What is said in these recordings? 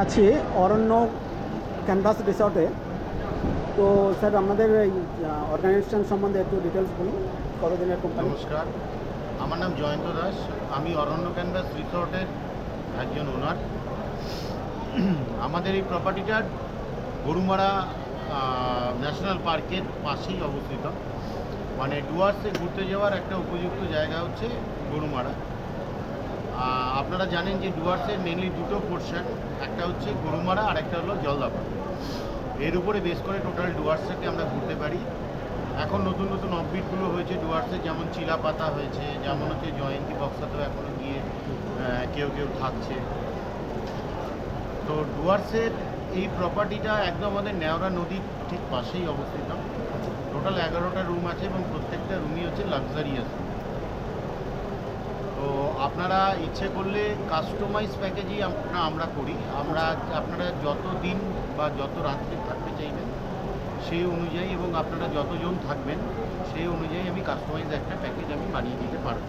আছি অরণ্য ক্যানভাস রিসর্টে। তো স্যার আমাদের এই অর্গানাইজেশন সম্বন্ধে একটু ডিটেলস বলুন, কতদিনের কোম্পানি? নমস্কার, আমার নাম জয়ন্ত দাস। আমি অরণ্য ক্যানভাস রিসর্টের একজন ওনার। আমাদের এই প্রপার্টিটা গরুমারা ন্যাশনাল পার্কের পাশেই অবস্থিত। মানে ডুয়ার্সে ঘুরতে যাওয়ার একটা উপযুক্ত জায়গা হচ্ছে গরুমারা। আপনারা জানেন যে ডুয়ার্সের মেনলি দুটো পোর্শন, একটা হচ্ছে গরুমারা আর একটা হলো জলদাপাড়া। এর উপরে বেস করে টোটাল ডুয়ার্সটাকে আমরা ঘুরতে পারি। এখন নতুন নতুন অফবিটগুলো হয়েছে ডুয়ার্সে, যেমন চিলাপাতা হয়েছে, যেমন হচ্ছে জয়ন্তী বক্সাতেও এখনও গিয়ে কেউ কেউ থাকছে। তো ডুয়ার্সের এই প্রপার্টিটা একদম আমাদের নেওড়া নদীর ঠিক পাশেই অবস্থিত। টোটাল 11টা রুম আছে এবং প্রত্যেকটা রুমই হচ্ছে লাক্সারিয়াস। তো আপনারা ইচ্ছে করলে কাস্টমাইজ প্যাকেজই আমরা করি। আপনারা যত দিন বা যত রাত্রি থাকতে চাইবেন সেই অনুযায়ী, এবং আপনারা যতজন থাকবেন সেই অনুযায়ী আমি কাস্টমাইজ একটা প্যাকেজ আমি বানিয়ে দিতে পারবো।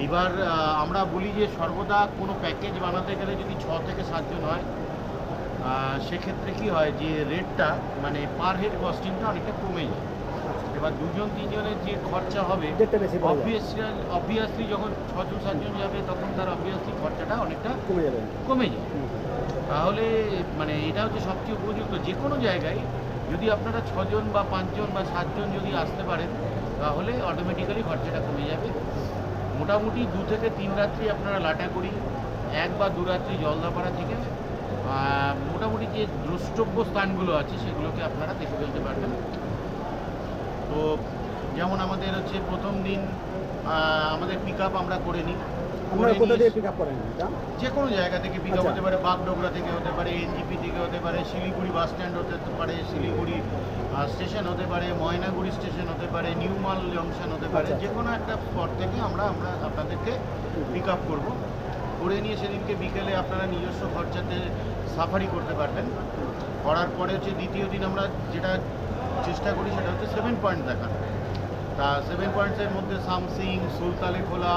এইবার আমরা বলি যে সর্বদা কোনো প্যাকেজ বানাতে গেলে যদি 6 থেকে 7 জন হয়, সেক্ষেত্রে কি হয় যে রেটটা মানে পার হেড কস্টিংটা অনেকটা কমে যায়। এবার 2-3 জনের যে খরচা হবে, অবভিয়াসলি যখন 6-7 জন যাবে তখন তার অবভিয়াসলি খরচাটা অনেকটা কমে যায়। তাহলে মানে এটা হচ্ছে সবচেয়ে উপযুক্ত। যে কোনো জায়গায় যদি আপনারা 6 জন বা 5 জন বা 7 জন যদি আসতে পারেন, তাহলে অটোমেটিক্যালি খরচাটা কমে যাবে। মোটামুটি 2 থেকে 3 রাত্রি আপনারা লাটাগুড়ি, 1 বা 2 রাত্রি জলদাপাড়া থেকে মোটামুটি যে দ্রষ্টব্য স্থানগুলো আছে সেগুলোকে আপনারা দেখে ফেলতে পারবেন। তো যেমন আমাদের হচ্ছে প্রথম দিন আমাদের পিক আপ আমরা করে নিই। যে কোনো জায়গা থেকে পিক আপ হতে পারে, বাগডোগরা থেকে হতে পারে, এনজিপি থেকে হতে পারে, শিলিগুড়ি বাস স্ট্যান্ড হতে পারে, শিলিগুড়ি স্টেশন হতে পারে, ময়নাগুড়ি স্টেশন হতে পারে, নিউ মাল জংশন হতে পারে। যে কোনো একটা স্পট থেকে আমরা আপনাদেরকে পিক আপ করবো। করে নিয়ে সেদিনকে বিকেলে আপনারা নিজস্ব খরচাতে সাফারি করতে পারবেন। করার পরে হচ্ছে দ্বিতীয় দিন আমরা যেটা চেষ্টা করি সেটা হচ্ছে 7 পয়েন্ট দেখা। তা 7 পয়েন্টসের মধ্যে সামসিং, সুলতালে খোলা,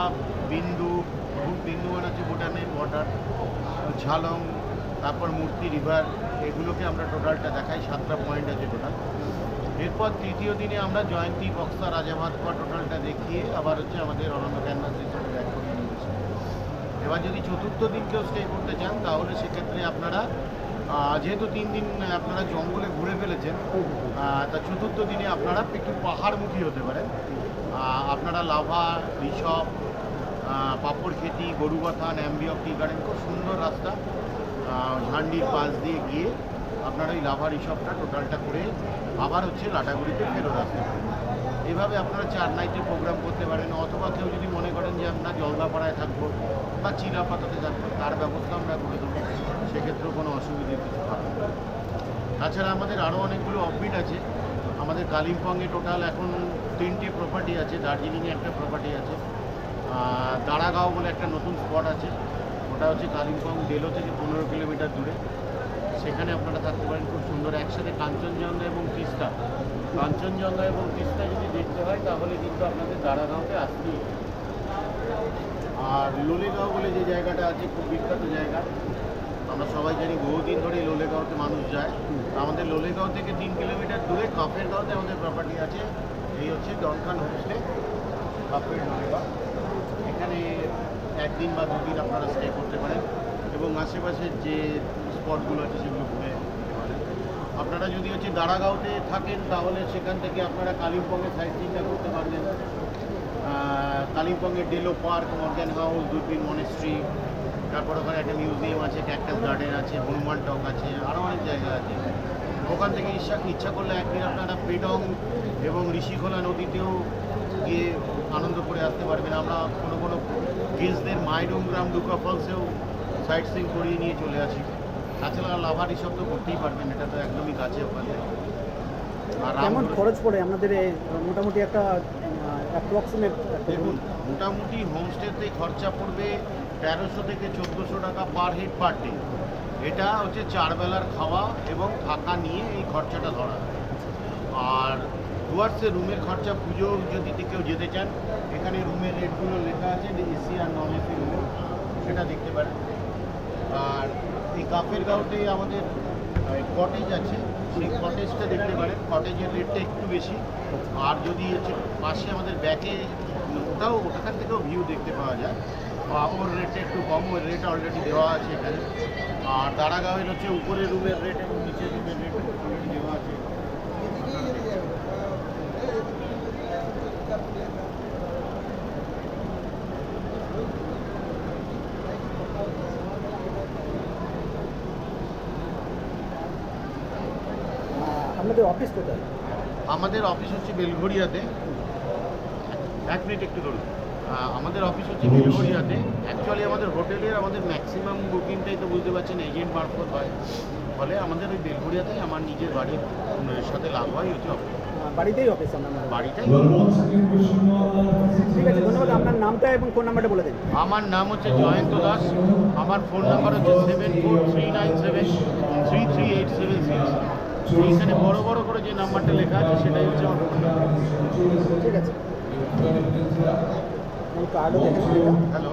বিন্দুবান আছে ভুটানের বর্ডার, ঝালং, তারপর মূর্তি রিভার, এগুলোকে আমরা টোটালটা দেখাই। 7টা পয়েন্ট আছে টোটাল। এরপর তৃতীয় দিনে আমরা জয়ন্তী, বক্সা, রাজাভাতপুর টোটালটা দেখিয়ে আবার হচ্ছে আমাদের অরণ্য ক্যানভাস রিসর্টে ব্যাক করে নিয়েছি। এবার যদি চতুর্থ দিন কেউ স্টে করতে চান তাহলে সেক্ষেত্রে আপনারা যেহেতু 3 দিন আপনারা জঙ্গলে ঘুরে ফেলেছেন, তা চতুর্থ দিনে আপনারা একটু পাহাড়মুখী হতে পারেন। আপনারা লাভা, ঋষভ, পাপড়খেতি, গরুগাথা, ন্যাম্বিয়ক টি গার্ডেন, খুব সুন্দর রাস্তা, ঝান্ডির পাশ দিয়ে গিয়ে আপনারা ওই লাভা ঋষভটা টোটালটা করে আবার হচ্ছে লাটাগুড়িতে ফেরত আসতে পারেন। এভাবে আপনারা 4 নাইটের প্রোগ্রাম করতে পারেন। অথবা কেউ যদি মনে করেন যে আমরা জলদাপাড়ায় থাকবো বা চিলাপাতাতে থাকবো, তার ব্যবস্থা আমরা করে দেবো, সেক্ষেত্রেও কোনো অসুবিধার কিছু থাকবে না। তাছাড়া আমাদের আরও অনেকগুলো অফবিট আছে। আমাদের কালিম্পংয়ে টোটাল এখন 3টে প্রপার্টি আছে। দার্জিলিংয়ে একটা প্রপার্টি আছে, দাঁড়াগাঁও বলে একটা নতুন স্পট আছে, ওটা হচ্ছে কালিম্পং ডেলো থেকে 15 কিলোমিটার দূরে। সেখানে আপনারা থাকতে পারেন, খুব সুন্দর। একসাথে কাঞ্চনজঙ্ঘা এবং তিস্তা যদি দেখতে হয় তাহলে কিন্তু আপনাদের দাঁড়াগাঁওতে আসতেই। আর লোলেগাঁও বলে যে জায়গাটা আছে, খুব বিখ্যাত জায়গা, আমরা সবাই জানি বহুদিন ধরে লোলেগাঁওতে মানুষ যায়। আমাদের লোলেগাঁও থেকে 3 কিলোমিটার দূরে কাফের গাঁওতে আমাদের প্রপার্টি আছে। এই হচ্ছে ডনখান হোমস্টে, কাফের লোলেগাঁও। এখানে 1 দিন বা 2 দিন আপনারা স্টে করতে পারেন এবং আশেপাশের যে স্পটগুলো আছে সেগুলো ঘুরে যেতে পারেন। আপনারা যদি হচ্ছে দাঁড়াগাঁওতে থাকেন তাহলে সেখান থেকে আপনারা কালিম্পংয়ের সাইড সিনটা করতে পারবেন। কালিম্পংয়ের ডেলো পার্ক, মর্গ্যান হাউস, দূরবীন মনেস্ট্রি, তারপর ওখানে একটা মিউজিয়াম আছে, ক্যাকটাস গার্ডেন আছে, হনুমান টক আছে, আরও অনেক জায়গা আছে। ওখান থেকে ইচ্ছা করলে একদিন আপনারা পেডং এবং ঋষিখোলা নদীতেও গিয়ে আনন্দ করে আসতে পারবেন। আমরা কোনো গেস্টদের মাইডোংগ্রাম, ডুকা ফলসেও সাইট সিন করিয়ে নিয়ে চলে আসি। তাছাড়া লাভা ঋষভ তো করতেই পারবেন, এটা তো একদমই কাছে ওখানে। আর কেমন খরচ পড়ে আপনাদের মোটামুটি একটা অ্যাপ্রক্সিমেট? দেখুন, মোটামুটি হোমস্টেতে খরচা পড়বে 1300 থেকে 1400 টাকা পার হেড পার ডে। এটা হচ্ছে 4 বেলার খাওয়া এবং থাকা নিয়ে এই খরচাটা ধরা। আর ডুয়ার্সে রুমের খরচা, পুজো যদি কেউ যেতে চান, এখানে রুমের রেটগুলো লেখা আছে, এসি আর নন এসি রুম, সেটা দেখতে পারেন। আর এই কাফের গাঁওতে আমাদের কটেজ আছে, সেই কটেজটা দেখতে পারেন। কটেজের রেটটা একটু বেশি, আর যদি হচ্ছে পাশে আমাদের ব্যাকে ওখান থেকেও ভিউ দেখতে পাওয়া যায়, ওর রেটটা একটু কম, ওর রেট অলরেডি দেওয়া আছে এখানে। আর দাঁড়াগাঁওয়ের হচ্ছে উপরের রুমের রেট এবং নিচের রুমের রেট অলরেডি দেওয়া আছে। আপনাদের অফিস কোথায়? আমাদের অফিস হচ্ছে বেলঘড়িয়াতে। এক মিনিট একটু ধরুন। আমাদের অফিস হচ্ছে বেলঘড়িয়াতে। অ্যাকচুয়ালি আমাদের হোটেলের আমাদের ম্যাক্সিমাম বুকিংটাই তো বুঝতে পারছেন এজেন্ট মারফত হয়, ফলে আমাদের ওই বেলঘড়িয়াতেই আমার নিজের বাড়ির সাথে লাভ হয় হচ্ছে অফিস। বাড়িতেই অফিস আপনার? বাড়িটাই। ঠিক আছে, ধন্যবাদ। আপনার নামটা এবং ফোন নাম্বারটা বলে দিন। আমার নাম হচ্ছে জয়ন্ত দাস। আমার ফোন নাম্বার হচ্ছে 7439733876। এইখানে বড় বড় করে যে নাম্বারটা লেখা আছে সেটাই হচ্ছে আমার ফোন নাম্বার। ঠিক আছে, কার্ডও দেখেন। হ্যালো।